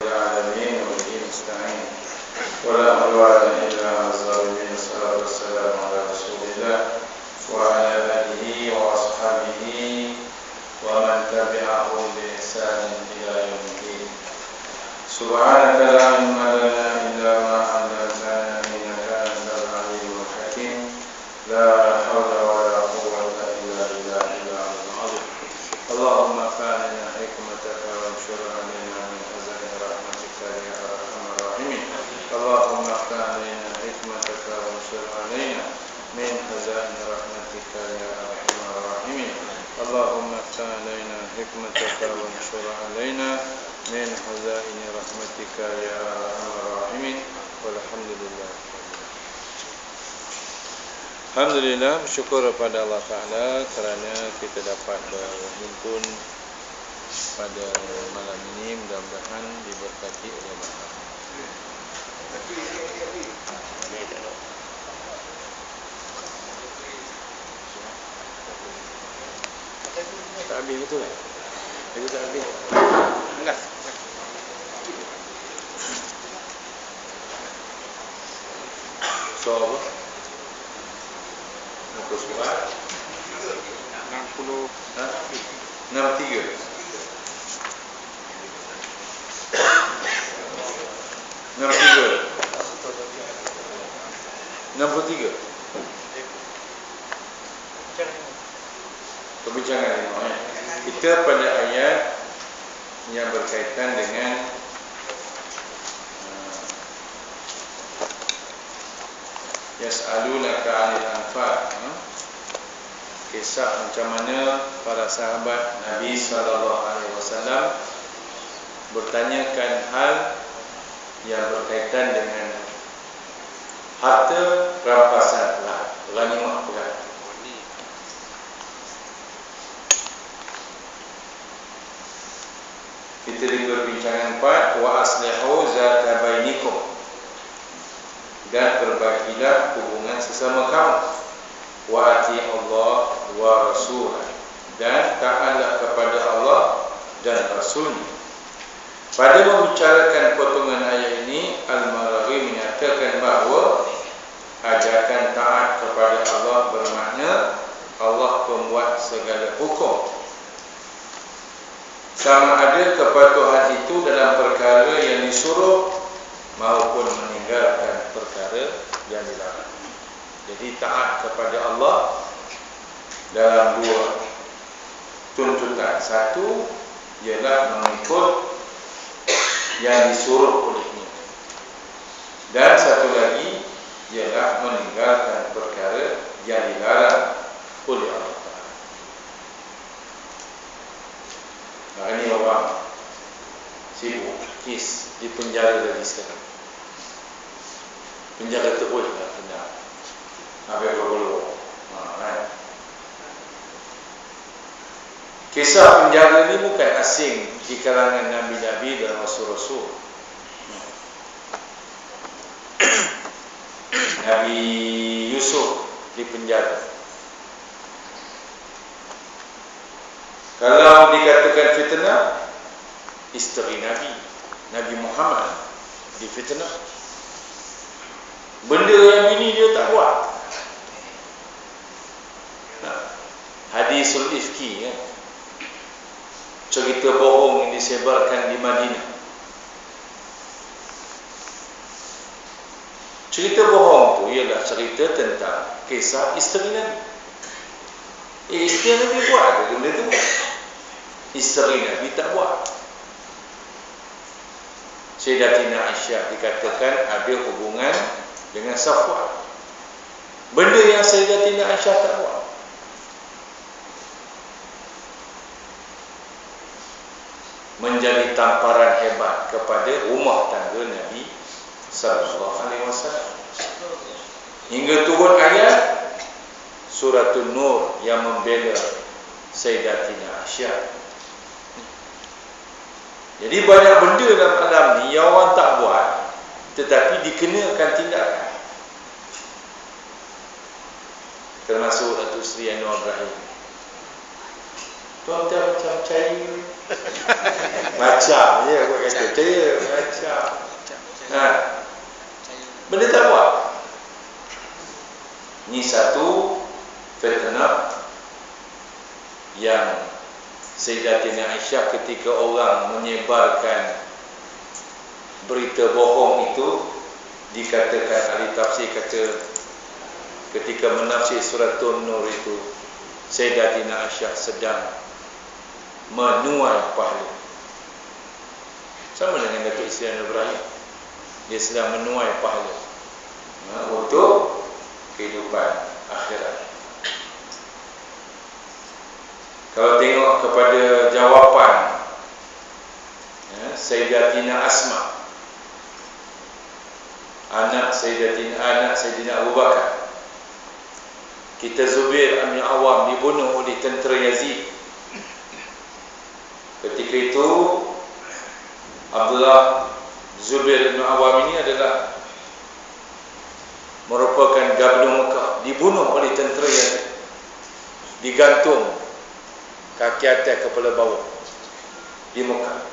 العالمين وبه نستعين ولا عدوان إلا على الظالمين. والصلاة والسلام على رسول الله وعلى آله وأصحابه ومن تبعهم بإحسان إلى يوم الدين. سبحانك لا علم لنا إلا ما علمتنا إنك أنت العليم الحكيم. لا حول ولا قوة إلا بالله العلي العظيم. اللهم فعلنا حكمتك وانشر علينا من خزائن رحمتك يا أرحم الراحمين. اللهم فعلنا حكمتك وانشر علينا من خزائن رحمتك يا أرحم الراحمين. اللهم فعلنا حكمتك وانشر علينا من خزائن رحمتك يا أرحم الراحمين. والحمد لله. Alhamdulillah, bersyukur kepada Allah Ta'ala kerana kita dapat berhimpun pada malam ini. Mudah-mudahan diberkati oleh Allah. Tak habis betul tak? Itu tak habis. Enggak. Soal apa? Muka surat 63 Perbincangan ini kita pada ayat yang berkaitan dengan yas'alunaka 'anil anfal. Kisah macam mana para sahabat Nabi SAW bertanyakan hal yang berkaitan dengan harta rampasan ghanimah perang. Kita di perbincangan 4, wa aslihu zata bainikum, dan perbaikilah hubungan sesama kamu. Wa ati Allah wa rasulah, dan taatlah kepada Allah dan Rasulnya. Pada membicarakan potongan ayat ini, Al-Marawi menyatakan bahawa ajakan taat kepada Allah bermakna Allah pembuat segala hukum. Sama ada kepatuhan itu dalam perkara yang disuruh maupun meninggalkan perkara yang dilarang. Jadi taat kepada Allah dalam dua tuntutan. Satu ialah mengikut yang disuruh olehnya, dan satu lagi ialah meninggalkan perkara yang dilarang oleh Allah. Nah, ini orang sibuk kes di penjara dari sekarang. Penjara tu boleh tak kena apa bergolong. Kan? Kisah penjara ni bukan asing di kalangan Nabi-Nabi dan Rasul-Rasul. Nabi Yusuf di penjara. Kalau dikatakan fitnah, isteri Nabi Muhammad difitnah. Benda yang ini dia tak buat. Hadisul ifki, kan? Cerita bohong yang disebarkan di Madinah. Cerita bohong tu ialah cerita tentang kisah isteri Nabi. Isteri Nabi buat ke benda tu? Isteri Nabi tak buat. Sayyidatina Aisyah dikatakan ada hubungan dengan Safwan. Benda yang Sayyidatina Aisyah tak buat. Menjadi tamparan hebat kepada rumah tangga Nabi sallallahu alaihi wasallam. Hingga turun ayat Suratul Nur yang membela Sayyidatina Aisyah. Jadi banyak benda dalam alam ni yang orang tak buat, tetapi dikenakan tindakan. Termasuk Datuk Seri Anwar Ibrahim. Tuan-tuan macam percaya. Macam je aku kata percaya. Macam. Benda tak buat. Ini satu fitnah yang Sayyidatina Aisyah ketika orang menyebarkan berita bohong itu, dikatakan ahli tafsir kata ketika menafsir surat An-Nur itu, Sayyidatina Aisyah sedang menuai pahala. Sama dengan Datuk Seri Ibrahim, dia sedang menuai pahala untuk kehidupan akhirat. Kalau tengok kepada jawapan Sayyidatina Asma, anak Sayyidina Abu Bakar, kita Zubair bin Awam dibunuh oleh tentera Yazid. Ketika itu Abdullah Zubair bin Awam ini adalah merupakan Gubernur Mekah, dibunuh oleh tentera Yazid, digantung kaki atas kepala bawah di Mekah.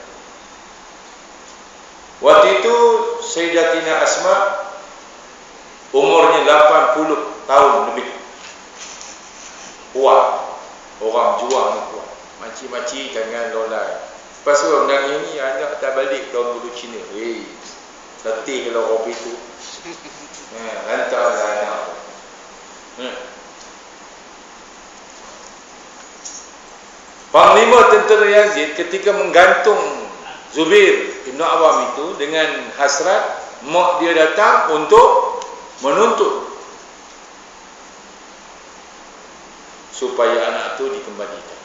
Waktu itu Sayyidatina Asma umurnya 80 tahun lebih. Kuat. Orang juang ni kuat. Makcik-makcik jangan lolai. Lepas tu orang ini anak tak balik daun bulu Cina. Letih kalau kopi tu. Hantarlah anak. Panglima tentera Yazid ketika menggantung Zubair bin Awam itu dengan hasrat mak dia datang untuk menuntut supaya anak itu dikembalikan.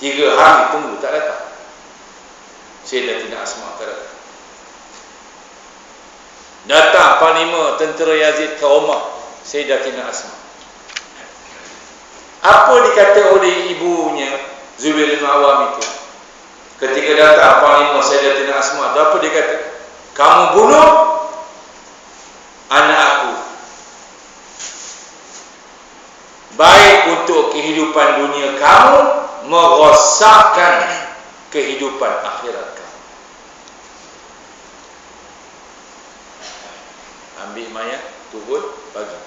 3 hari tunggu tak datang. Sayyidatina Asma tak datang. Datang panglima tentera Yazid ke rumah Sayyidatina Asma. Apa dikata oleh ibunya Zubair bin Awam itu ketika datang panglima Sayyidatina Asma? Apa dia kata? Kamu bunuh anak aku, baik untuk kehidupan dunia kamu, merosakkan kehidupan akhirat kamu. Ambil mayat, turun, bagi.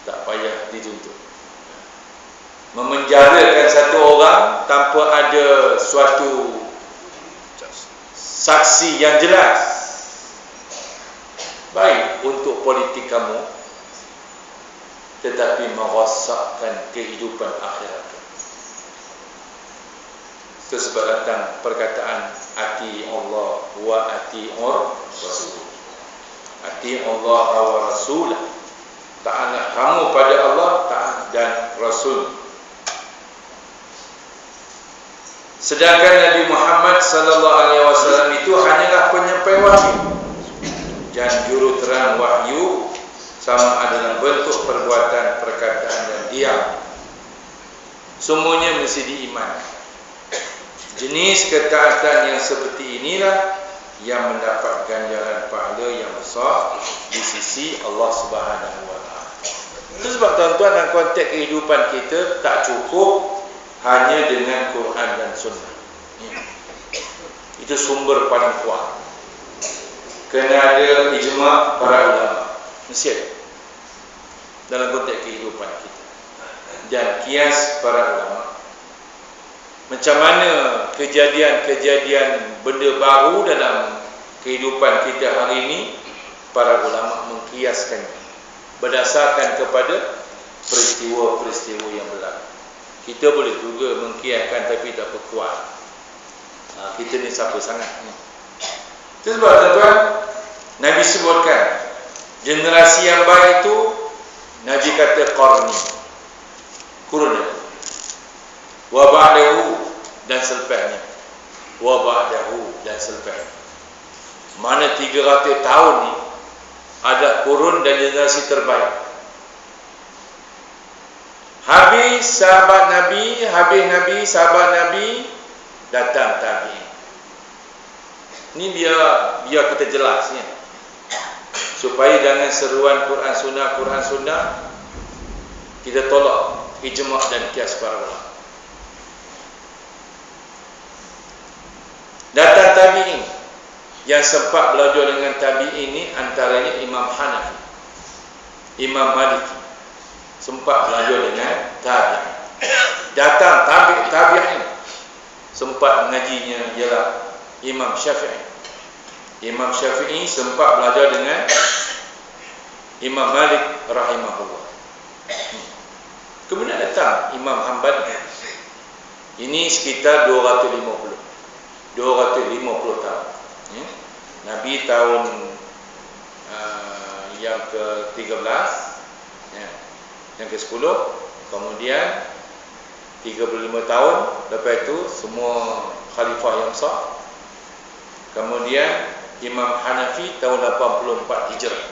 Tak payah dituntut. Memenjarakan satu orang tanpa ada suatu saksi yang jelas, baik untuk politik kamu, tetapi merosakkan kehidupan akhirat. Itu sebab datang perkataan ati Allah wa ati'ur Rasul. Ati Allah wa Rasulah. Taatlah kamu pada Allah, taat dan Rasul. Sedangkan Nabi Muhammad sallallahu alaihi wasallam itu hanyalah penyampai wahyu dan juru terang wahyu, sama adalah bentuk perbuatan, perkataan dan diam. Semuanya mesti diimani. Jenis ketaatan yang seperti inilah yang mendapat ganjaran pahala yang besar di sisi Allah Subhanahu wa taala. Itu sebab tuan-tuan, dalam konteks kehidupan kita tak cukup hanya dengan Quran dan Sunnah. Itu sumber paling kuat. Kena ada ijma' para ulama. Mesti ada dalam konteks kehidupan kita. Dan kias para ulama. Macam mana kejadian-kejadian benda baru dalam kehidupan kita hari ini, para ulama mengkiaskannya berdasarkan kepada peristiwa-peristiwa yang berlaku. Kita boleh juga mengkiaskan tapi tak berkuat. Kita ni siapa sangat. Itu sebab tuan-tuan, Nabi sebutkan generasi yang baik itu, Nabi kata qarni, kurun, wa ba'dahu, dan selepasnya, wa ba'dahu, dan selepasnya. Mana 300 tahun ni ada kurun dan generasi terbaik. Habis sahabat Nabi, sahabat Nabi, datang tabi'in. Ini biar kita jelasnya, supaya jangan seruan Quran Sunnah kita tolak ijma' dan kias para ulama. Datang tabi'in. Yang sempat belajar dengan tabi'in ini antaranya Imam Hanafi, Imam Maliki, sempat belajar dengan tabi'in. Datang tabi'in, sempat mengajinya ialah Imam Syafi'i. Imam Syafi'i sempat belajar dengan Imam Malik rahimahullah. Kemudian datang Imam Hanbali. Ini sekitar 250 tahun. Nabi tahun yang ke-13, yang ke-10, kemudian 35 tahun lepas itu semua khalifah yang sah. Kemudian Imam Hanafi tahun 84 Hijrah.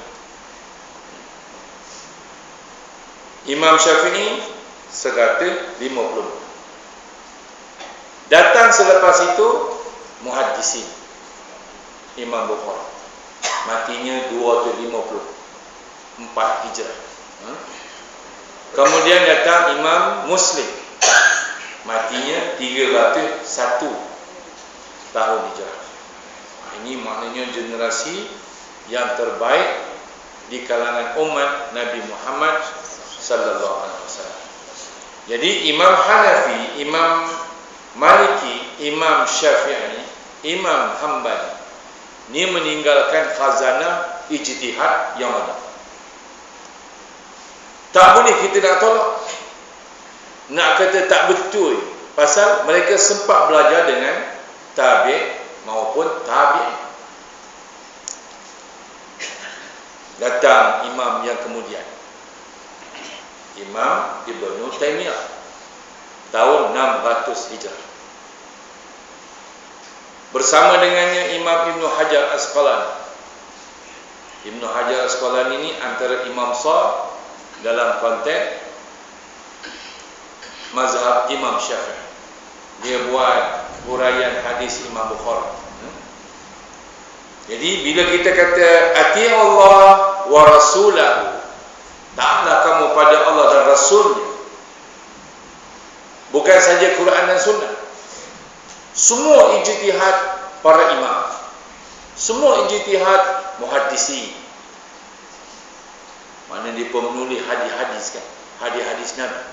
Imam Syafi'i 150. Datang selepas itu muhaddisin. Imam Bukhari matinya 254 Hijrah. Kemudian datang Imam Muslim, matinya 301 tahun Hijrah. Ini maknanya generasi yang terbaik di kalangan umat Nabi Muhammad sallallahu alaihi wasallam. Jadi Imam Hanafi, Imam Maliki, Imam Syafi'i, Imam Hanbali ini meninggalkan khazanah ijtihad yang ada. Tak boleh kita nak tolak, nak kata tak betul, pasal mereka sempat belajar dengan tabi' maupun tabi'in. Datang imam yang kemudian, Imam Ibnu Taimiyah tahun 600 Hijrah. Bersama dengannya Imam Ibnu Hajar Asqalani. Ibnu Hajar Asqalani ini antara imam sah dalam konteks mazhab Imam Syafi'i. Dia buat huraian hadis Imam Bukhari. Jadi bila kita kata ati Allah wa rasulahu, taatlah kamu pada Allah dan Rasulnya, bukan saja Quran dan Sunnah. Semua ijtihad para imam, semua ijtihad muhaddisi, mana dia pemenulis hadis-hadis kan, hadis-hadis Nabi,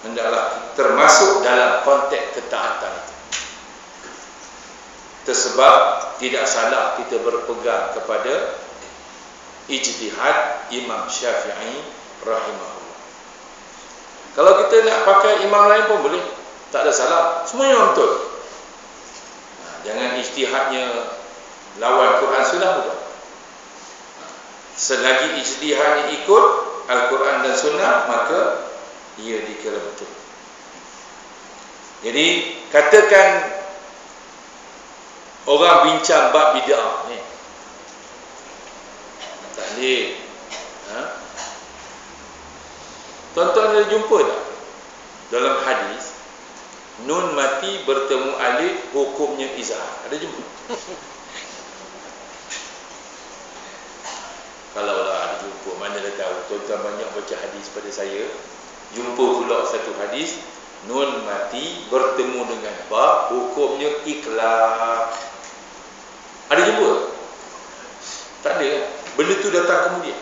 hendaklah termasuk dalam konteks ketaatan itu. Tersebab tidak salah kita berpegang kepada ijtihad Imam Syafi'i rahimahullah. Kalau kita nak pakai imam lain pun boleh, tak ada salah, semuanya betul. Jangan ijtihadnya lawan Quran Sunnah betul. Selagi ijtihadnya ikut Al-Quran dan Sunnah, maka ia dikira betul. Jadi katakan orang bincang bab bid'ah ni, tahlil, tuan-tuan ada jumpa tak dalam hadis nun mati bertemu alif hukumnya izhar? Ada jumpa? Kalau lah ada jumpa, mana dah tahu. Tuan-tuan banyak baca hadis pada saya, jumpa pula satu hadis nun mati bertemu dengan ba hukumnya ikhlas. Ada jumpa? Tak ada kan? Benda tu datang kemudian.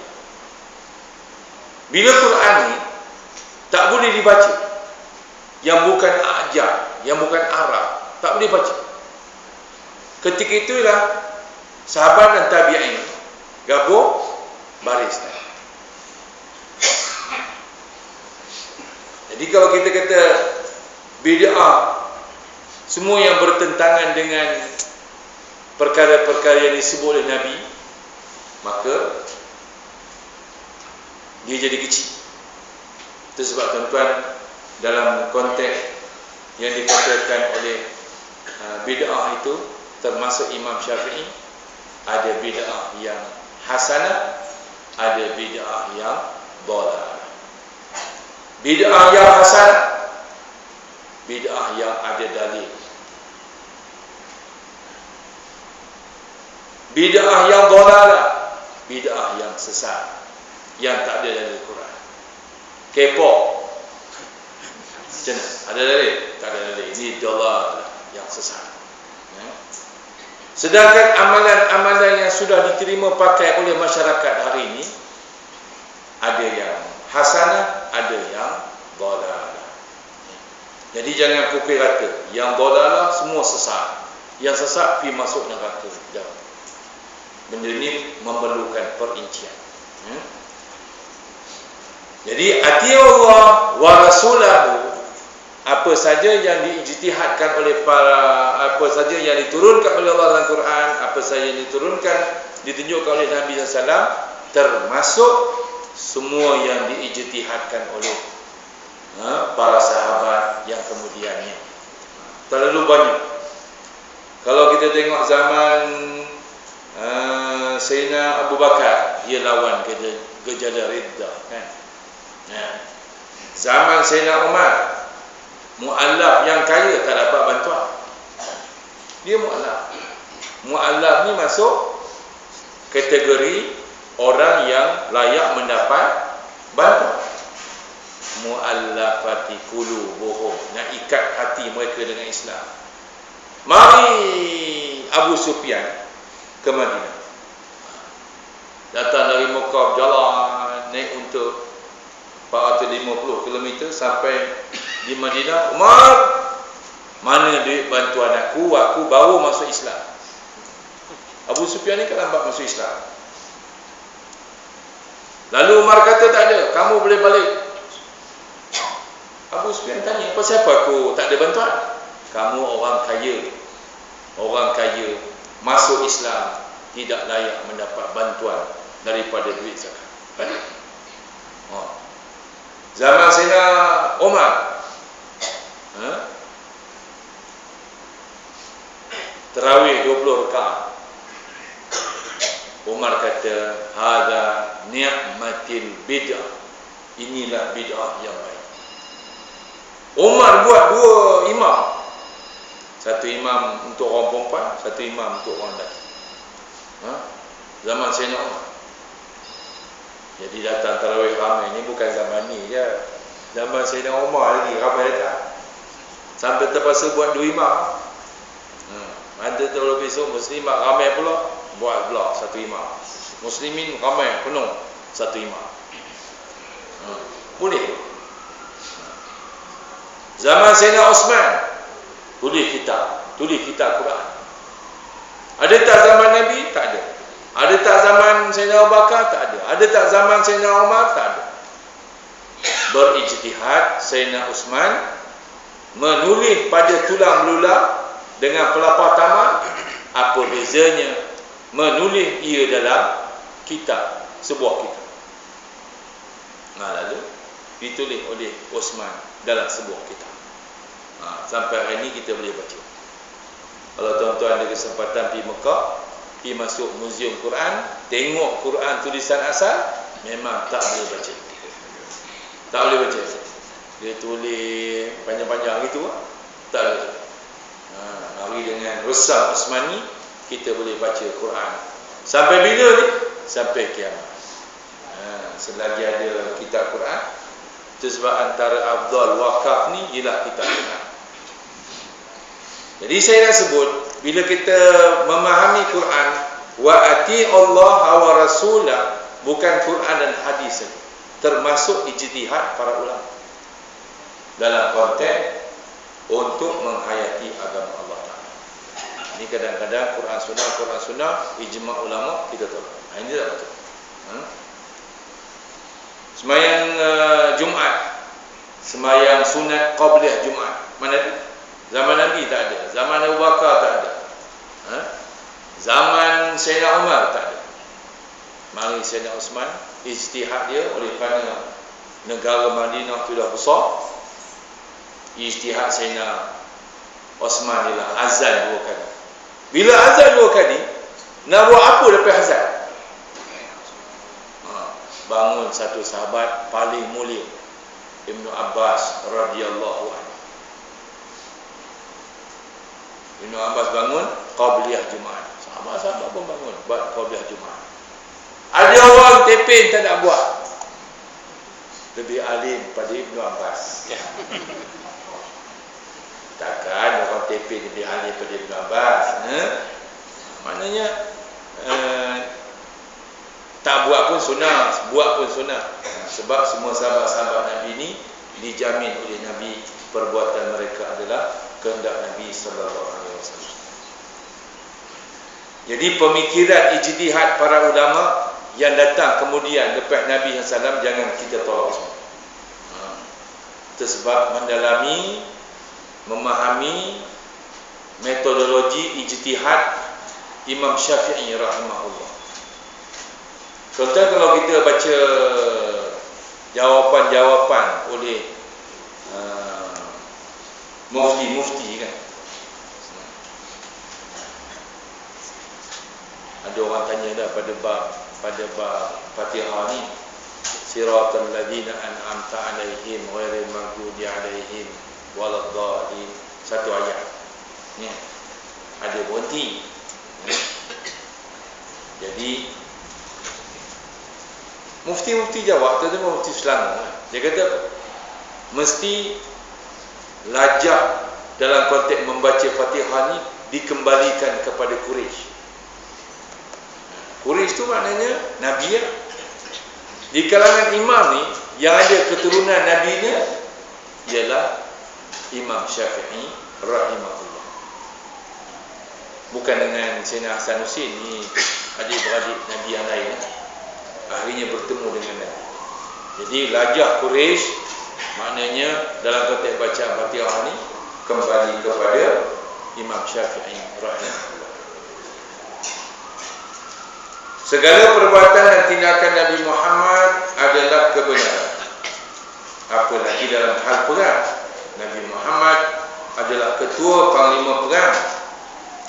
Bila Quran ni tak boleh dibaca, yang bukan ajar, yang bukan Arab, tak boleh baca. Ketika itulah sahabat dan tabi'in gabung baris. Jadi kalau kita kata bid'ah, semua yang bertentangan dengan perkara-perkara yang disebut oleh Nabi, maka dia jadi kecil. Itu sebab tuan-tuan, dalam konteks yang dikatakan oleh bid'ah itu, termasuk Imam Syafi'i, ada bid'ah yang hasanah, ada bid'ah yang dhalah. Bid'ah yang hasanah, bid'ah yang ada dalil. Bid'ah yang dhalalah, bid'ah yang sesat, yang tak ada dalil Quran. K-pop, macam mana? Ada dalil? Tak ada dalil. Ini dollar yang sesat. Sedangkan amalan-amalan yang sudah diterima pakai oleh masyarakat hari ini, ada yang hasanah, ada yang dhalalah. Jadi jangan pukul rata. Yang dhalalah semua sesat. Yang sesat pergi masuk neraka. Benda ini memerlukan perincian. Jadi ati Allah wa rasulahu, apa saja yang diijtihadkan oleh apa saja yang diturunkan oleh Allah dalam Quran, apa saja yang diturunkan ditunjukkan oleh Nabi SAW, termasuk semua yang diijtihadkan oleh para sahabat yang kemudiannya. Terlalu banyak. Kalau kita tengok zaman Sayyidina Abu Bakar, dia lawan gejala riddah, kan? Zaman Sayyidina Umar, mu'allaf yang kaya tak dapat bantuan. Dia mu'allaf. Mu'allaf ni masuk kategori orang yang layak mendapat bantuan. Mu'allafati qulubuhum, nak ikat hati mereka dengan Islam. Mari Abu Sufyan ke Madinah. Datang dari Mekah, jalan naik unta 450 km sampai di Madinah. Umar, mana duit bantuan aku baru masuk Islam. Abu Sufyan ni kan lambat masuk Islam. Lalu Umar kata tak ada, kamu boleh balik. Abu Sufyan tanya, apa siapa aku tak ada bantuan? Kamu orang kaya masuk Islam tidak layak mendapat bantuan daripada duit zakat. Balik. Zaman Sayyidina Umar, tarawih 20 rakaat. Umar kata, hadza ni'matil bid'ah. Inilah bid'ah yang baik. Umar buat 2 imam. Satu imam untuk orang perempuan, satu imam untuk orang lelaki. Zaman Sayyidina Umar. Jadi datang tarawih ramai ni bukan zaman ni je. Zaman Sayyidina Umar lagi ramai datang. Sampai terpaksa buat 2 imam. Ada terlalu besok muslimat ramai pula, buat pula satu imam. Muslimin ramai penuh, satu imam. Boleh. Zaman Sayyidina Osman, tulis kitab Quran. Ada tak zaman Nabi? Tak ada. Ada tak zaman Sayyidina Abu Bakar? Tak ada. Ada tak zaman Sayyidina Umar? Tak ada. Berijtihad Sayyidina Osman menulis pada tulang belulang dengan pelapar taman. Apa bezanya menulis ia dalam kitab, sebuah kitab. Lalu ditulis oleh Osman dalam sebuah kitab. Sampai hari ini kita boleh baca. Kalau tuan-tuan ada kesempatan pergi Mekah, pergi masuk muzium Quran, tengok Quran tulisan asal, memang tak boleh baca. Tak boleh baca. Dia tulis panjang-panjang gitu, tak boleh. Mari dengan resam Osmani kita boleh baca Quran. Sampai bila ni? Sampai kiamat. Selagi ada kitab Quran. Itu sebab antara afdal wakaf ni ialah kitab Quran. Jadi saya dah sebut, bila kita memahami Quran, wa ati Allah wa rasulah, bukan Quran dan hadis saja, termasuk ijtihad para ulama dalam konteks untuk menghayati agama Allah Ta'ala. Ini kadang-kadang Quran Sunnah, ijma' ulama kita tahu. Ini tak betul. Semayang Jumaat, semayang sunat qabliyah Jumaat, mana ada? Zaman Nabi tak ada, zaman Abu Bakar tak ada, zaman Sayyidina Umar tak ada. Mari Sayyidina Osman, ijtihad dia oleh kerana negara Madinah tu dah besar. Ijtihad Sayyidina Osman ialah azan 2 kali. Bila azan 2 kali, nak buat apa lepas azan? Bangun satu sahabat paling mulia, Ibnu Abbas radhiyallahu anhu. Ibnu Abbas bangun qabliyah Jumaat. Sahabat-sahabat pun bangun buat qabliyah Jumaat. Ada orang tepin tak nak buat. Lebih alim pada Ibnu Abbas. Takkan orang tepin lebih alim pada Ibnu Abbas. Maknanya tak buat pun sunnah, buat pun sunnah. Sebab semua sahabat-sahabat Nabi ini dijamin oleh Nabi perbuatan mereka adalah kehendak Nabi sallallahu alaihi wasallam. Jadi pemikiran ijtihad para ulama yang datang kemudian lepas Nabi sallallahu jangan kita tolak semua. Itu sebab mendalami, memahami metodologi ijtihad Imam Syafi'i rahimahullah. Contoh kalau kita baca jawapan-jawapan oleh mufti-mufti kan. Ada orang tanya dah pada bab Fatihah ni, siratal ladzina an'amta 'alaihim ghairil maghdubi 'alaihim waladdallin, satu ayat. Ni ada berhenti. Jadi mufti jawab, terutama mufti Selangor. Dia kata mesti lajah dalam konteks membaca Fatihah ni dikembalikan kepada Quraisy. Quraisy tu maknanya Nabi ya. Di kalangan imam ni yang ada keturunan Nabi-nya ialah Imam Syafi'i rahimahullah. Bukan dengan Sayyidina Hasan Husin ni adik-beradik Nabi yang lain. Akhirnya bertemu dengan Nabi. Jadi lajah Quraisy maknanya dalam konteks bacaan Fatihah ni kembali kepada Imam Syafi'i rahimahullah. Segala perbuatan dan tindakan Nabi Muhammad adalah kebenaran. Apalagi dalam hal perang, Nabi Muhammad adalah ketua panglima perang,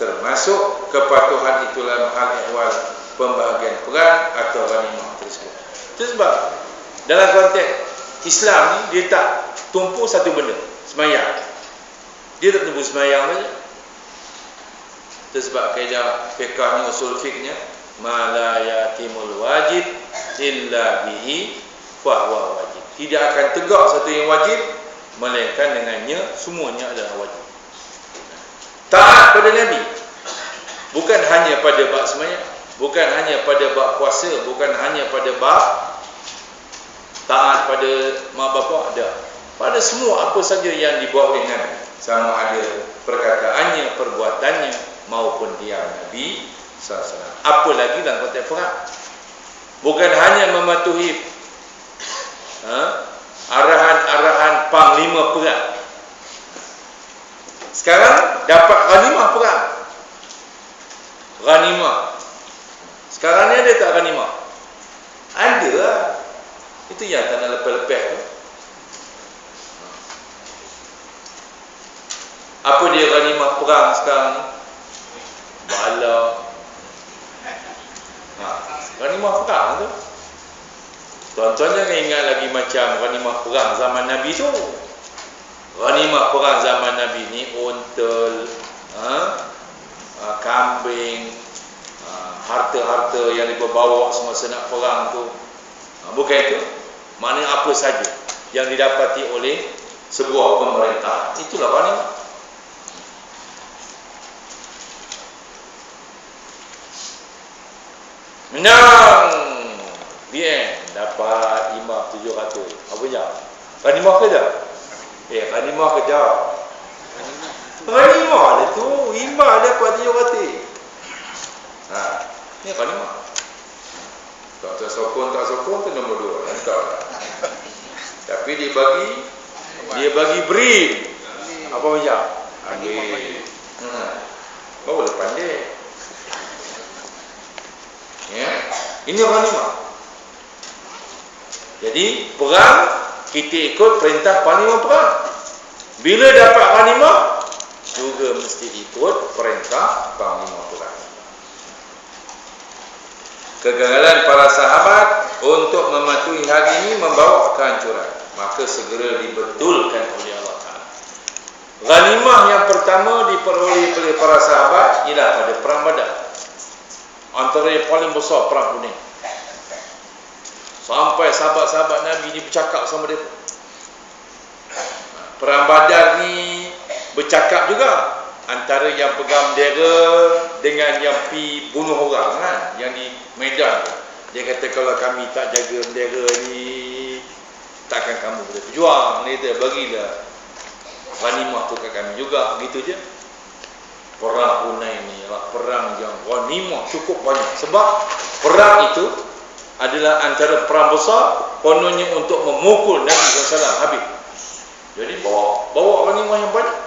termasuk kepatuhan itu dalam hal ehwal pembahagian perang atau ghanimah tersebut. Itu sebab dalam konteks Islam ni dia tak tumpu satu benda, sembahyang. Dia tak tumpu sembahyang saja. Itu sebab kaedah fiqhnya, usul fiqhnya, ma la yatimul wajib illa bihi fahuwa wajib. Tidak akan tegak satu yang wajib melainkan dengannya semuanya adalah wajib. Taat pada Nabi bukan hanya pada bab sembahyang, bukan hanya pada bab puasa, bukan hanya pada bab taat pada mak bapak, ada pada semua apa saja yang dibuat oleh Nabi, sama ada perkataannya, perbuatannya maupun diam Nabi SAW. Apa lagi dalam konteks perang, bukan hanya mematuhi arahan-arahan panglima perang. Sekarang dapat ghanimah perang, ghanimah. Sekarang ni ada tak ghanimah? Ada lah. Itu yang tanah lepas-lepas tu. Apa dia ghanimah perang sekarang ni? Bala. Ghanimah perang tu. Tuan-tuan jangan ingat lagi macam ghanimah perang zaman Nabi tu. Ghanimah perang zaman Nabi ni unta, kambing, harta-harta yang dibawa semasa nak perang tu. Bukan itu. Maknanya apa saja yang didapati oleh sebuah pemerintah, itulah ghanimah. Menang dia dapat imam 700. Apa je? Ghanimah ke tak? Ghanimah ke tak? Ghanimah lah tu. Imam dapat 700. Ni ghanimah. Tak sokong tu nombor 2. Entah. Tapi dia bagi brief. Apa macam? Baru boleh pandai. Ya. Ini ghanimah. Jadi perang kita ikut perintah panglima perang. Bila dapat ghanimah juga mesti ikut perintah panglima perang. Kegagalan para sahabat untuk mematuhi hal ini membawa kehancuran, maka segera dibetulkan oleh Allah Ta'ala. Ghanimah yang pertama diperoleh oleh para sahabat ialah pada perang Badar. Antara yang paling besar perang Hunain. Sampai sahabat-sahabat Nabi ni bercakap sama dia. Perang Badar ni bercakap juga. antara yang pegang bendera dengan yang pi bunuh orang kan, yang di Medan tu. Dia kata kalau kami tak jaga bendera ni, takkan kamu boleh berjuang. Dia kata bagilah ghanimah tu kat kami juga, begitu je. Perang Hunain ni adalah perang yang ghanimah cukup banyak, sebab perang itu adalah antara perang besar, kononnya untuk memukul Nabi SAW habis. Jadi bawa ghanimah yang banyak.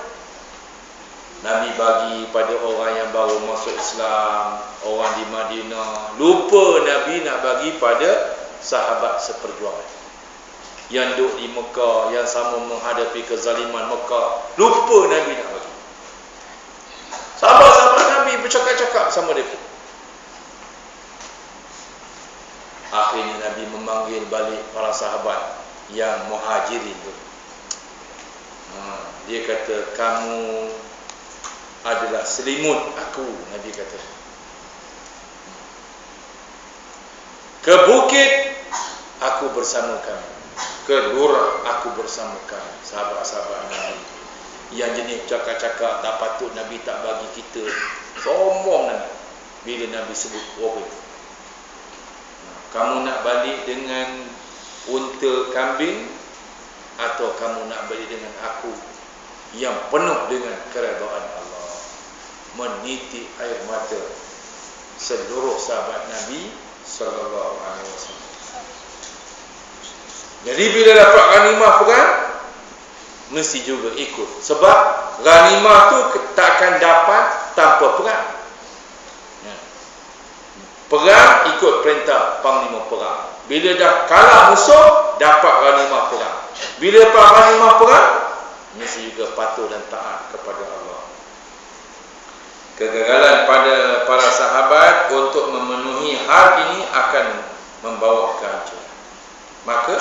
Nabi bagi pada orang yang baru masuk Islam, orang di Madinah. Lupa Nabi nak bagi pada sahabat seperjuangan yang duduk di Mekah, yang sama menghadapi kezaliman Mekah. Lupa Nabi nak bagi. Sahabat-sahabat Nabi bercakap-cakap sama dia. Akhirnya Nabi memanggil balik para sahabat yang muhajirin tu. Dia kata, kamu adalah selimut aku, Nabi kata. Ke bukit aku bersama kamu, ke lurah aku bersama kamu. Sahabat-sahabat Nabi yang jenis cakap-cakap tak patut Nabi tak bagi kita, sombong Nabi bila Nabi sebut orang. Kamu nak balik dengan unta kambing atau kamu nak balik dengan aku yang penuh dengan keredaan Allah? Menitik air mata seluruh sahabat Nabi sallallahu alaihi wasallam. Jadi bila dapat ghanimah perang, mesti juga ikut, sebab ghanimah tu tak akan dapat tanpa perang. Perang ikut perintah panglima perang. Bila dah kalah musuh, dapat ghanimah perang. Bila dapat ghanimah perang, mesti juga patuh dan taat kepada Allah. Kegagalan pada para sahabat untuk memenuhi hal ini akan membawa kehancuran. Maka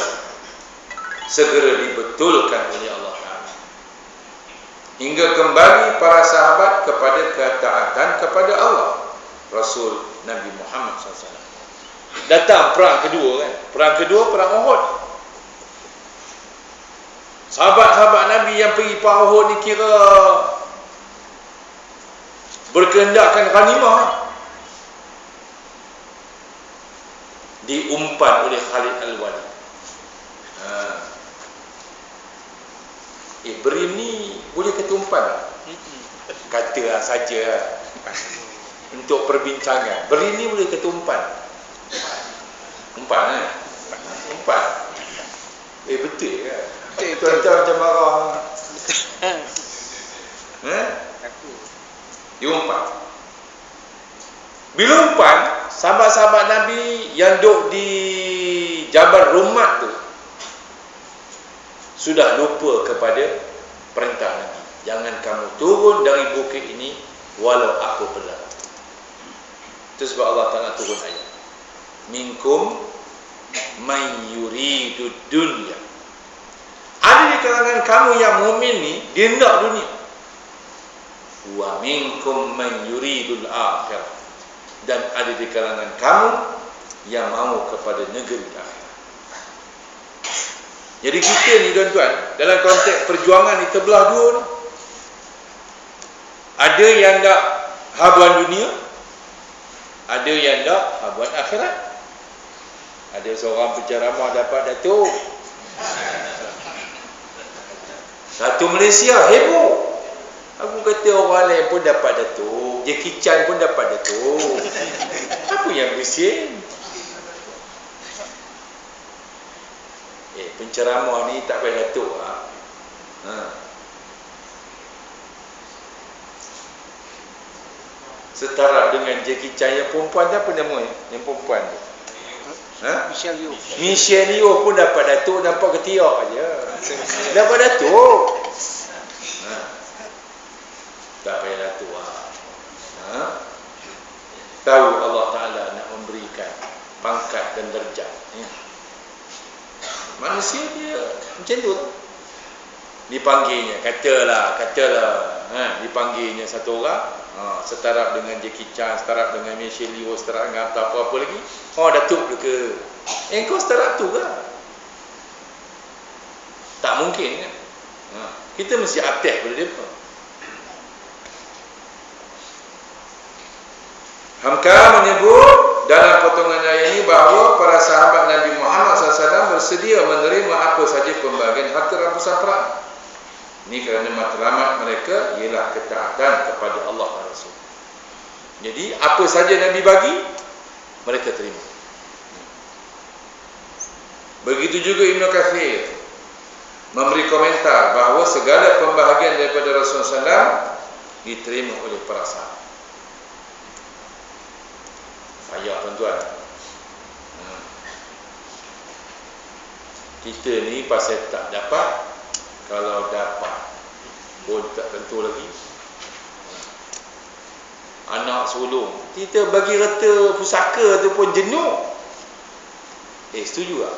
segera dibetulkan oleh Allah Ta'ala, hingga kembali para sahabat kepada ketaatan kepada Allah, Rasul Nabi Muhammad SAW. Datang perang kedua kan. Perang kedua, perang Uhud. Sahabat-sahabat Nabi yang pergi perang Uhud ni kira berkehendakkan ghanimah. Diumpan oleh Khalid Al-Walid. Berim ni boleh kata umpan? Kata saja untuk perbincangan. Berim ni boleh kata umpan? Umpan kan? Umpan. Betul ke? Tuan-tuan macam marah. Dia umpan. Bila umpan, sahabat-sahabat Nabi yang duduk di Jabal Rumat tu sudah lupa kepada perintah Nabi. Jangan kamu turun dari bukit ini walau aku berlalu. Itu sebab Allah Ta'ala turun ayat. Minkum man yuridu dunya. Ada di kalangan kamu yang mukmin ni, dia nak dunia. Wa minkum man yuridul akhirah. Dan ada di kalangan kamu yang mahu kepada negeri akhirat. Jadi kita ni tuan-tuan, dalam konteks perjuangan ni terbelah dua ni. Ada yang nak habuan dunia, ada yang nak habuan akhirat. Ada seorang penceramah dapat datuk satu Malaysia, heboh. Aku kata orang lain pun dapat datuk, Jackie Chan pun dapat datuk. Apa yang bising? Penceramah ni tak payah datuk. Setara dengan Jackie Chan yang perempuan tu, apa nama yang perempuan tu? Michelle Yeoh pun dapat datuk, nampak ketiak aja. Dapat datuk. Tak payah datuk. Tahu Allah Ta'ala nak memberikan pangkat dan derajat. Manusia dia macam tu. Dipanggilnya, katalah dipanggilnya satu orang, setara dengan Jackie Chan, setara dengan Michelle Yeoh, setara dengan apa-apa lagi. Datuk ke? Engkau setara tu ke? Tak mungkin kan? Kita mesti atas pada mereka. Hamka menyebut dalam potongan ayat ini bahawa para sahabat Nabi Muhammad SAW bersedia menerima apa saja pembagian harta rampasan perang. Ini kerana matlamat mereka ialah ketaatan kepada Allah dan Rasul. Jadi apa saja Nabi bagi, mereka terima. Begitu juga Ibn Kathir memberi komentar bahawa segala pembahagian daripada Rasulullah SAW diterima oleh para sahabat. Ayah tuan-tuan, kita ni pasal tak dapat, kalau dapat pun tak tentu lagi. Anak sulung kita bagi reta pusaka tu pun jenuh. Setuju tak?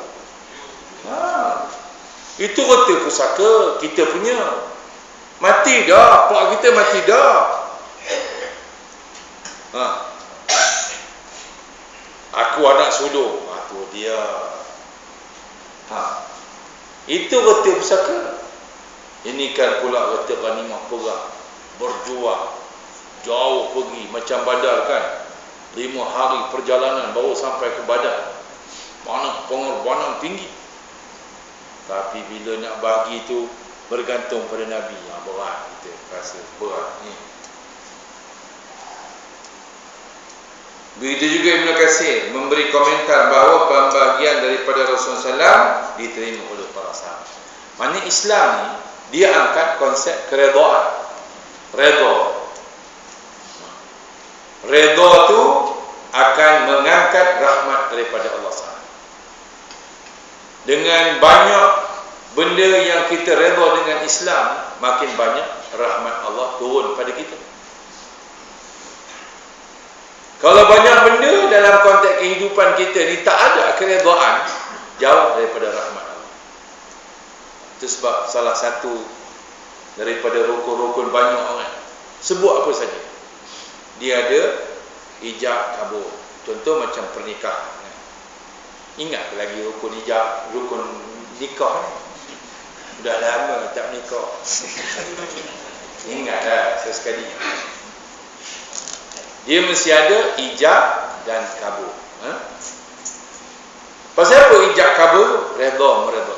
Itu reta pusaka kita punya. Mati dah, pak kita mati dah. Aku anak sulung, tu dia. Itu reta pusaka. Ini kan pula reta ghanimah perang, berjuang jauh pergi macam Badar kan. 5 hari perjalanan baru sampai ke Badar. Mana pengorbanan tinggi. Tapi bila nak bagi tu bergantung pada Nabi, berat kita rasa berat ni. Begitu juga Ibn Katsir memberi komentar bahawa pembagian daripada Rasulullah SAW diterima oleh para sahabat. Maknanya Islam ni dia angkat konsep keredaan. Redha tu akan mengangkat rahmat daripada Allah SWT. Dengan banyak benda yang kita redha dengan Islam, makin banyak rahmat Allah turun pada kita. Kalau banyak benda dalam konteks kehidupan kita ni tak ada keredaan, jauh daripada rahmat Allah. Itu sebab salah satu daripada rukun-rukun banyak orang sebut apa saja, dia ada ijab kabul. Contoh macam pernikahan. Ingat lagi rukun ijab, rukun nikah ni. Dah lama tak nikah. Ingat dah sesekali. Dia mesti ada ijab dan kabul. Pasal apa ijab kabul? Redha meredha.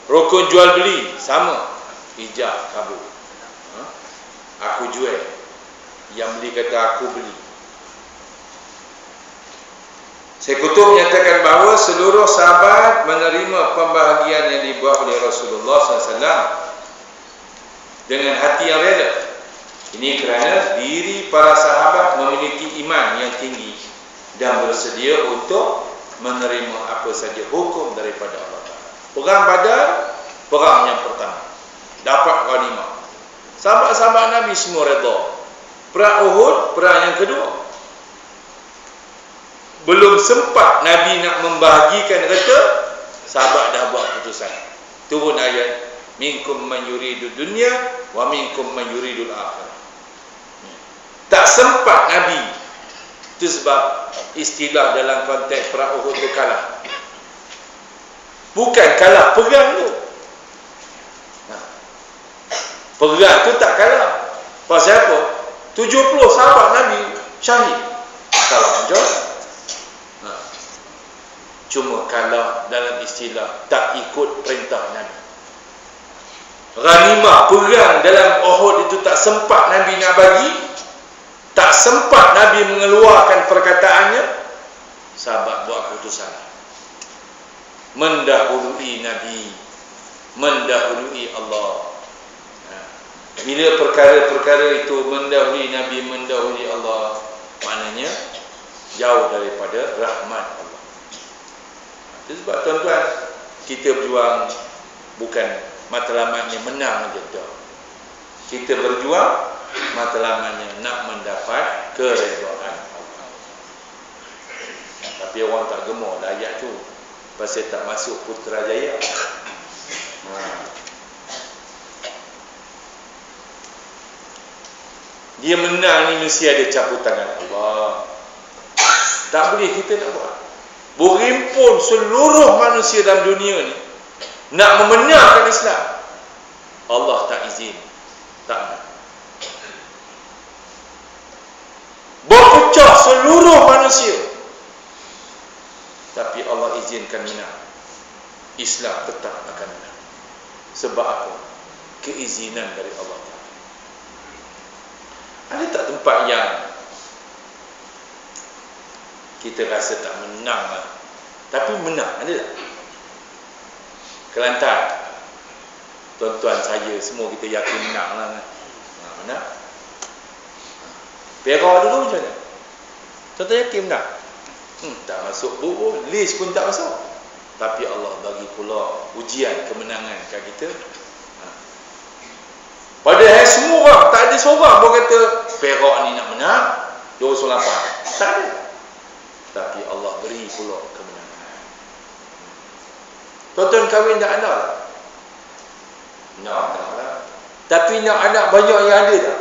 Rukun jual beli sama, ijab kabul. Aku jual, yang beli kata aku beli. Syekh Qutb menyatakan bahawa seluruh sahabat menerima pembahagian yang dibuat oleh Rasulullah SAW dengan hati yang reda. Ini kerana diri para sahabat memiliki iman yang tinggi dan bersedia untuk menerima apa saja hukum daripada Allah Ta'ala. Perang Badar, perang yang pertama, dapat ghanimah. Sahabat-sahabat Nabi semua redha. Perang Uhud, perang yang kedua. Belum sempat Nabi nak membahagikan harta, sahabat dah buat keputusan. Turun ayat, minkum man yuridu dunya wa minkum man yuridul akhirah. Tak sempat Nabi. Itu sebab istilah dalam konteks perang Uhud tu kalah. Bukan kalah perang tu. Perang tu tak kalah. Pasal apa? 70 sahabat Nabi syahid. Kalah jauh. Cuma kalah dalam istilah tak ikut perintah Nabi. Ghanimah perang dalam Uhud itu tak sempat Nabi nak bagi. Tak sempat Nabi mengeluarkan perkataannya. Sahabat buat keputusan. Mendahului Nabi, mendahului Allah. Bila perkara-perkara itu mendahului Nabi, mendahului Allah, maknanya jauh daripada rahmat Allah. Itu sebab tuan-tuan, kita berjuang bukan matlamatnya menang saja dah. Kita berjuang matlamatnya nak mendapat keredaan Allah. Tapi orang tak gemar dah ayat tu, pasal tak masuk Putrajaya. Dia menang ni mesti ada campur tangan Allah. Tak boleh kita nak buat. Berhimpun seluruh manusia dalam dunia ni nak memenangkan Islam, Allah tak izin. Tak. berpecah seluruh manusia, tapi Allah izinkan menang. Islam tetap akan menang. Sebab apa? Keizinan dari Allah Ta'ala. Ada tak tempat yang kita rasa tak menang lah, tapi menang? Ada tak? Kelantan, tuan-tuan saya semua kita yakin menang lah kan? Menang. Perak dulu macam mana? Tuan-tuan yakin menang? Tak masuk buku, list pun tak masuk. Tapi Allah bagi pula ujian kemenangan kat kita. Padahal semua orang, tak ada seorang pun kata Perak ni nak menang 208. Tak ada. Tapi Allah beri pula kemenangan. Tuan-tuan kahwin tak anak? Nak anak lah. Tapi nak anak banyak yang ada tak?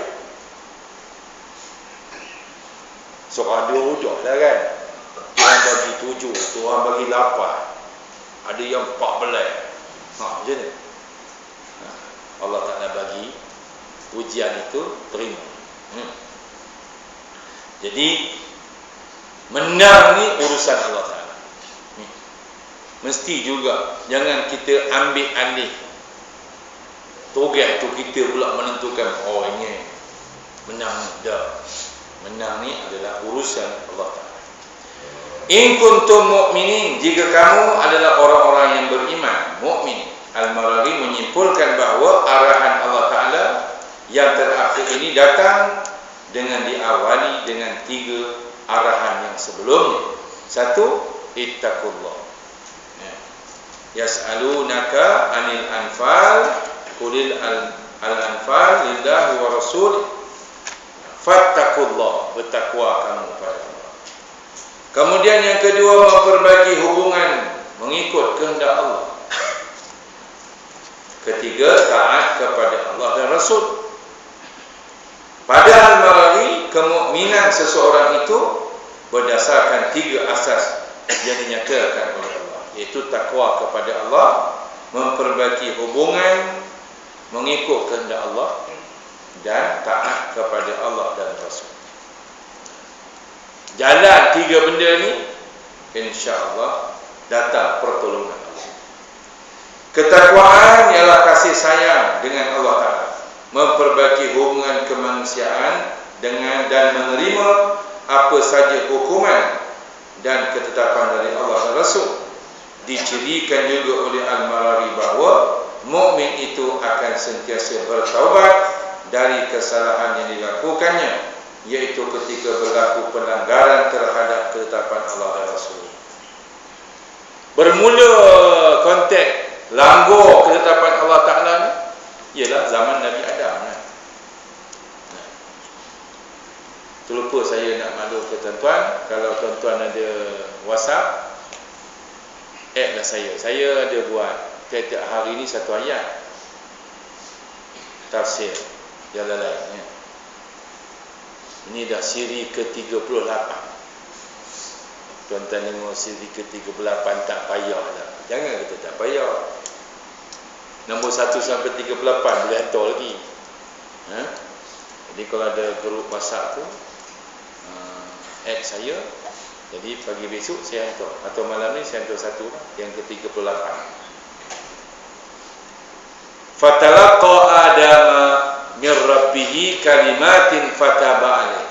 So ada udah lah kan. Tuhan bagi 7, Tuhan bagi 8. Ada yang 14. Macam ni. Allah Ta'ala bagi ujian itu terima. Jadi menang ni urusan Allah Ta'ala. Mesti juga jangan kita ambil alih tugas tu kita pula menentukan, oh ini menang dah. Menang ni adalah urusan Allah Ta'ala. In kuntum mu'minin, jika kamu adalah orang-orang yang beriman, mukmin. Al-Maraghi menyimpulkan bahawa arahan Allah Ta'ala yang terakhir ini datang dengan diawali dengan 3 arahan yang sebelumnya. 1, ittaqullah. Yas'alunaka anil anfal qulil al-anfal lillahi wa rasul fattaqullah, bertakwa kamu pada Allah. Kemudian yang kedua, memperbaiki hubungan mengikut kehendak Allah. Ketiga, taat kepada Allah dan Rasul. Pada Al-Maraghi, kemukminan seseorang itu berdasarkan 3 asas yang dinyatakan oleh Allah, iaitu takwa kepada Allah, memperbaiki hubungan mengikut kehendak Allah, dan taat kepada Allah dan Rasul. Jalan 3 benda ni, insya-Allah datang pertolongan Allah. Ketakwaan ialah kasih sayang dengan Allah Ta'ala, memperbaiki hubungan kemanusiaan dengan dan menerima apa saja hukuman dan ketetapan dari Allah dan Rasul. Dicirikan juga oleh Al-Maraghi bahawa mukmin itu akan sentiasa bertaubat dari kesalahan yang dilakukannya, iaitu ketika berlaku pelanggaran terhadap ketetapan Allah dan Rasul. Bermula konteks langgar ketetapan Allah Ta'ala ni ialah zaman Nabi Adam. Terlupa saya nak malu ke tuan-tuan, kalau tuan-tuan ada WhatsApp, add lah saya. Saya ada buat tiap-tiap hari ni 1 ayat tafsir jalan lain. Ini dah siri ke-38. Tuan-tuan tengok siri ke-38 tak payah lah. Jangan kata tak payah. Nombor 1 sampai 38 boleh hantar lagi. Jadi kalau ada grup WhatsApp tu, add saya. Jadi pagi besok saya hantar, atau malam ni saya hantar 1 yang ke-38. Fatalaqa Adama min Rabbih kalimatin fataba alaih.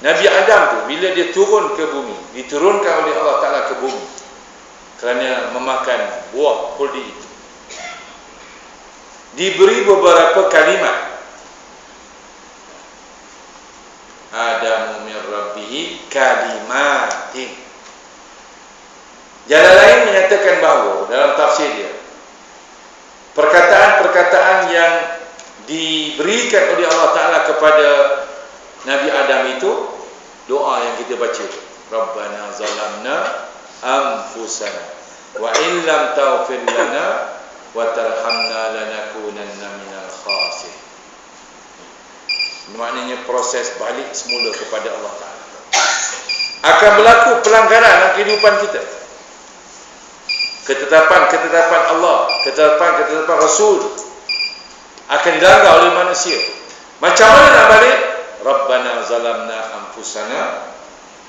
Nabi Adam tu bila dia turun ke bumi, diturunkan oleh Allah Ta'ala ke bumi kerana memakan buah khuldi itu, diberi beberapa kalimat. Adamu min Rabbih kalimatin. Jalan lain menyatakan bahawa dalam tafsir dia, perkataan-perkataan yang diberikan oleh Allah Ta'ala kepada Nabi Adam itu, doa yang kita baca, Rabbana zalamna anfusana wa illam taghfir lana wa tarhamna lanakunanna minal khasirin. Maknanya proses balik semula kepada Allah Ta'ala. Akan berlaku pelanggaran dalam kehidupan kita. Ketetapan-ketetapan Allah, ketetapan-ketetapan Rasul akan dilanggar oleh manusia. Macam mana nak balik? Rabbana zalamna anfusana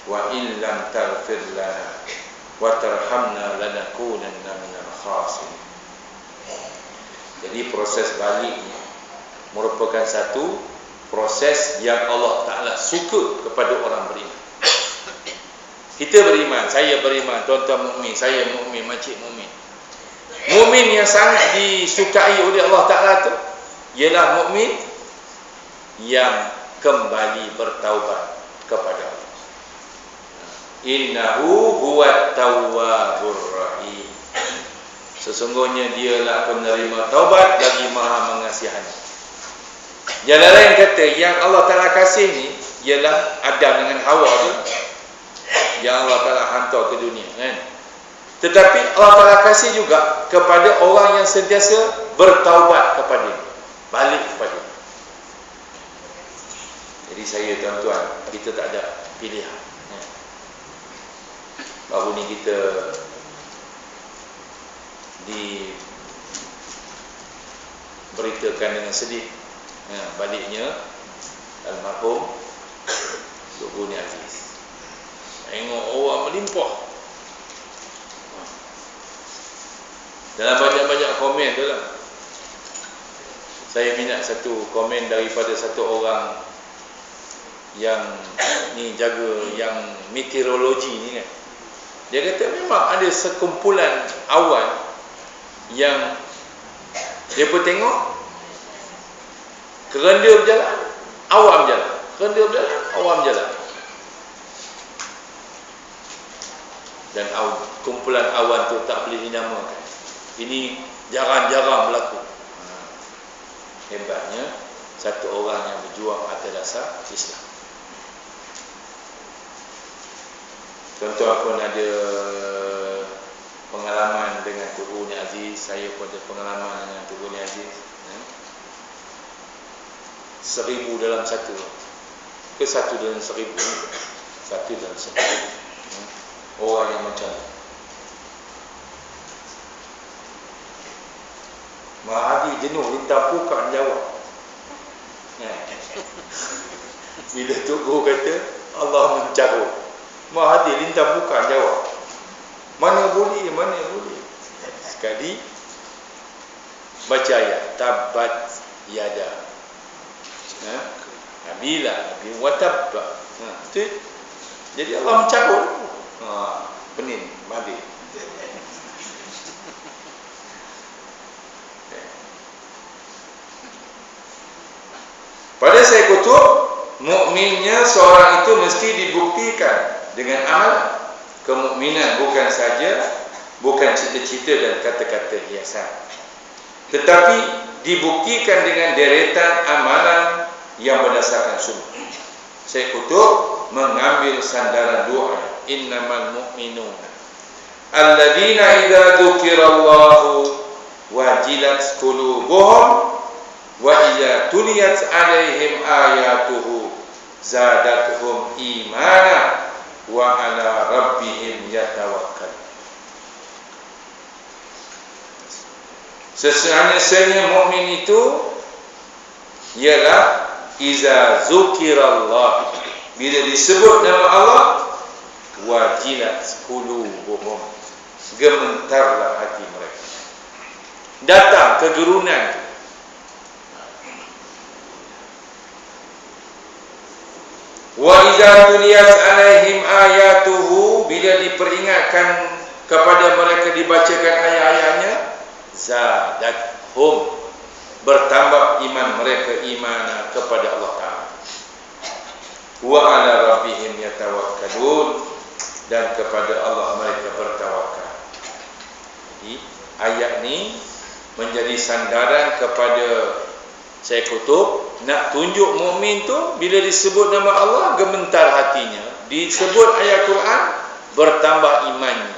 wa in lam taghfir lana wa tarhamna lanakunanna minal khasirin. Jadi proses balik ni merupakan satu proses yang Allah Ta'ala suka kepada orang beriman. Kita beriman, saya beriman, tuan-tuan mukmin, saya mukmin, makcik mukmin. Mukmin yang sangat disukai oleh Allah Ta'ala tu ialah mukmin yang kembali bertaubat kepada Allah. Innahu huwat tawwabur rahim. Sesungguhnya dialah penerima taubat lagi maha mengasihani. Jalan lain kata, yang Allah Ta'ala kasih ni ialah Adam dengan Hawa tu, yang Allah Ta'ala hantar ke dunia, kan? Tetapi Allah Ta'ala kasih juga kepada orang yang sentiasa bertaubat kepada dia, balik kepada dia. Jadi saya, tuan-tuan, kita tak ada pilihan. Baru ni kita diberitakan dengan sedih baliknya almarhum Dr. Guni Aziz. Tengok orang melimpah. Dalam banyak-banyak komen tu lah, saya minat satu komen daripada satu orang yang ni jaga yang meteorologi ni kan. Dia kata memang ada sekumpulan awan yang dia pun tengok kerenda berjalan, awan berjalan, kerenda berjalan, awan berjalan. Dan kumpulan awan tu tak boleh dinamakan. Ini jarang-jarang berlaku. Hebatnya satu orang yang berjuang atas dasar Islam. Contoh pun ada pengalaman dengan Tugu Ni Aziz. Saya pun ada pengalaman dengan Tugu Ni Aziz. 1000 dalam satu. Ke 1 dalam 1000. 1 dalam 1000. Orang yang macam Mahathir jenuh minta pukan jawab. Bila Tugu kata Allah mencarut, Mahathir lintang bukan jawab. Mana boleh, mana boleh. Sekali baca ayat tabat yada. Bila watab. Jadi Allah mencarut. Pening Mahathir. Pada saya kutub, mukminnya seorang itu mesti dibuktikan dengan amal. Kemukminan bukan cita-cita dan kata-kata hiasan, tetapi dibuktikan dengan deretan amalan yang berdasarkan sumber. Saya kutub mengambil sandaran doa, innamal mu'minun alladzina idza dzukirallahu wajilat qulubuhum wa idza tuliyat alaihim ayatuhu zadatuhum imana wa ala rabbihim yatawakkal. Sesungguhnya mukmin itu ialah iza zukirallah, bila disebut nama Allah, wajilat qulubuhum, gemetarlah hati mereka, datang kegerunan. Wa idza tuliyat alaihim ayatuhu, bila diperingatkan kepada mereka, dibacakan ayat-ayatnya, zadathum, bertambah iman mereka, imana kepada Allah Ta'ala. Wa ala rabbihim yatawakkalun, dan kepada Allah mereka bertawakal. Jadi ayat ni menjadi sandaran kepada saya kutub, nak tunjuk mukmin tu bila disebut nama Allah gemetar hatinya, disebut ayat Quran bertambah imannya,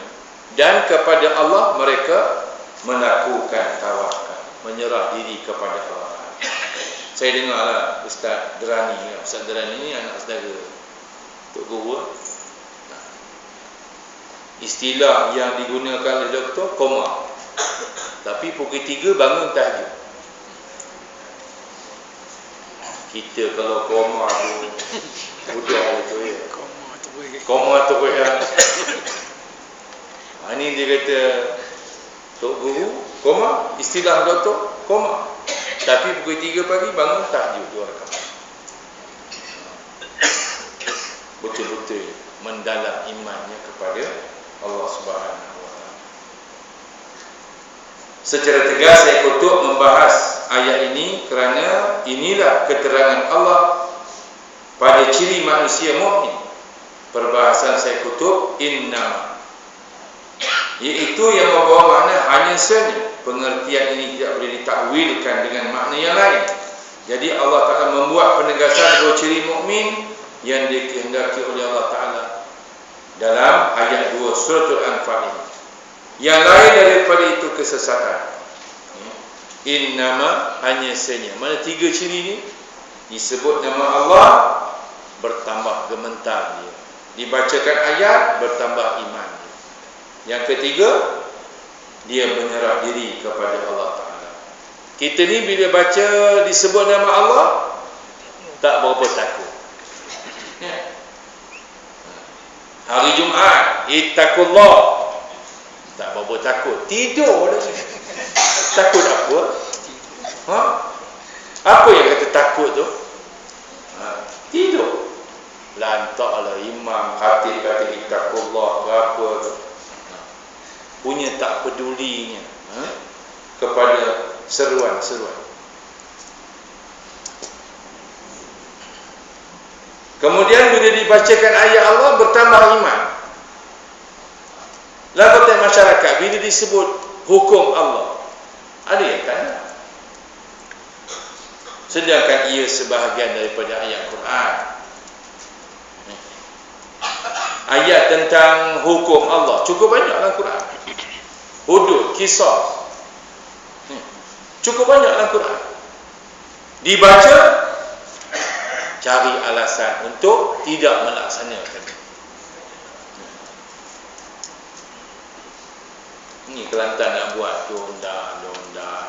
dan kepada Allah mereka melakukan tawakal, menyerah diri kepada Allah. Saya dengarlah Ustaz Derani, Ustaz Derani ni anak saudara Tok Guru. Istilah yang digunakan oleh doktor koma, tapi pukul 3 bangun tahajud. Kita kalau koma tu udah itu ya. Koma tu ya. Ini dia kata Tok Guru koma, istilah doktor koma. Tapi pukul 3 pagi bangun tahajud 2 rakaat. Betul-betul mendalam imannya kepada Allah Subhanahu wa taala. Secara tegas saya kutuk membahas ayat ini kerana inilah keterangan Allah pada ciri manusia mukmin. Perbahasan saya kutuk innama, iaitu yang membawa makna hanya saja. Pengertian ini tidak boleh ditakwilkan dengan makna yang lain. Jadi Allah Ta'ala membuat penegasan bahawa ciri mukmin yang dikehendaki oleh Allah Ta'ala dalam ayat 2 suratul Anfal ini. Yang lain daripada itu kesesatan. Innama, hanya saja. Mana 3 ciri ini? Disebut nama Allah, bertambah gementar dia. Dibacakan ayat, bertambah iman dia. Yang ketiga, dia menyerah diri kepada Allah Ta'ala. Kita ni bila baca disebut nama Allah, tak berapa takut. Hari Jumaat, ittaqullah, tak berapa takut. Tidur dah. Takut apa? Apa yang kata takut tu? Tidur. Lantaklah imam khatib kata ittaqullah berapa tu. Punya tak pedulinya kepada seruan-seruan. Kemudian bila dibacakan ayat Allah, bertambah iman. Lalu masyarakat bila disebut hukum Allah, ada yang tanya. Sedangkan ia sebahagian daripada ayat Quran. Ayat tentang hukum Allah cukup banyak dalam Quran. Hudud, kisah, cukup banyak dalam Quran. Dibaca, cari alasan untuk tidak melaksanakan. Ni Kelantan nak buat donda,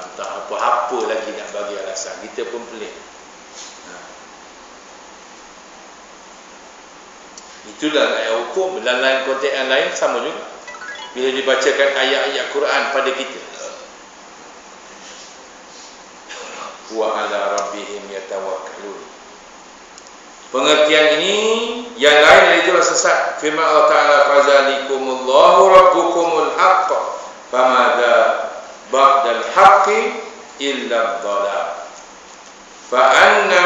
entah apa-apa lagi nak bagi alasan. Kita pun pelik. Itulah ayat hukum. Dalam lain konteks yang lain sama juga. Bila dibacakan ayat-ayat Quran pada kita, wa ala rabbihim yatawakkalun. Pengertian ini yang lain itulah sesat. Firman Allah Ta'ala, fazalikumullahu rabbukumul haqq famadha ba'dal haqqi illa dhalal fa anna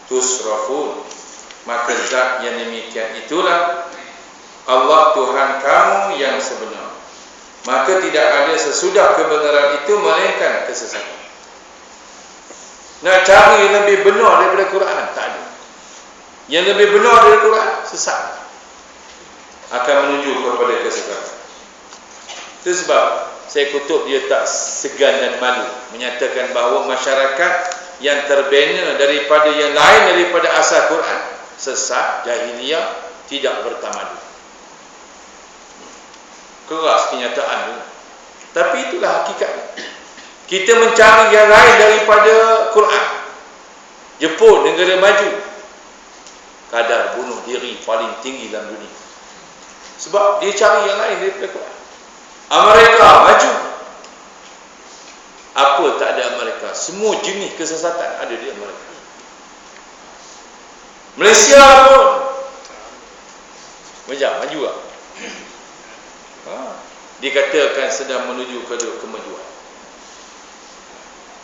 tusrafun. Maka zat yang demikian itulah Allah Tuhan kamu yang sebenar. Maka tidak ada sesudah kebenaran itu melainkan kesesatan. Nak cari yang lebih benar daripada Quran, tak ada. Yang lebih benar daripada Quran, sesat, akan menuju kepada kesesatan. Itu sebab saya kutuk dia tak segan dan malu menyatakan bahawa masyarakat yang terbina daripada yang lain daripada asal Quran, sesat, jahiliyah, tidak bertamadun. Keras kenyataan itu. Tapi itulah hakikat. Kita mencari yang lain daripada Quran. Jepun, negara maju, kadar bunuh diri paling tinggi dalam dunia. Sebab dia cari yang lain daripada Quran. Amerika maju. Apa tak ada Amerika? Semua jenis kesesatan ada di Amerika. Malaysia pun maju lah. Dikatakan sedang menuju ke kemajuan.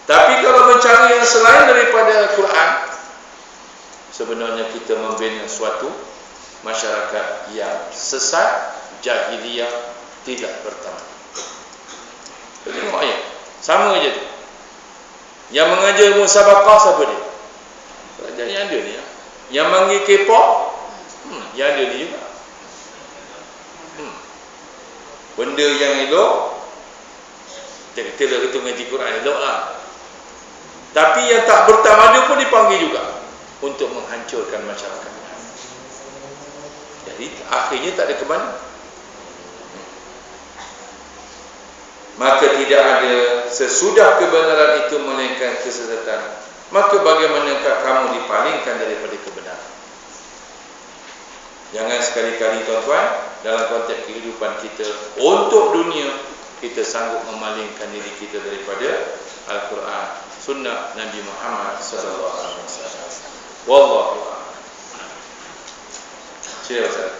Tapi kalau mencari yang selain daripada Quran, sebenarnya kita membina suatu masyarakat yang sesat, jahiliyah, tidak bertamadun. Tengok ayat, sama aja tu. Yang mengajar musabaqah siapa dia? Kerajaan yang ada ni. Yang manggil K-pop, yang ada ni juga. Benda yang elok, kita lah itu ngaji Quran elok lah. Tapi yang tak bertamadun pun dipanggil juga untuk menghancurkan masyarakat. Jadi akhirnya tak ada ke mana. Maka tidak ada sesudah kebenaran itu melainkan kesesatan. maka bagaimanakah kamu dipalingkan daripada kebenaran? Jangan sekali-kali tuan-tuan, dalam konteks kehidupan kita untuk dunia, kita sanggup memalingkan diri kita daripada Al-Quran, sunnah Nabi Muhammad sallallahu alaihi wasallam. Wallahu a'lam. Sila Ustaz.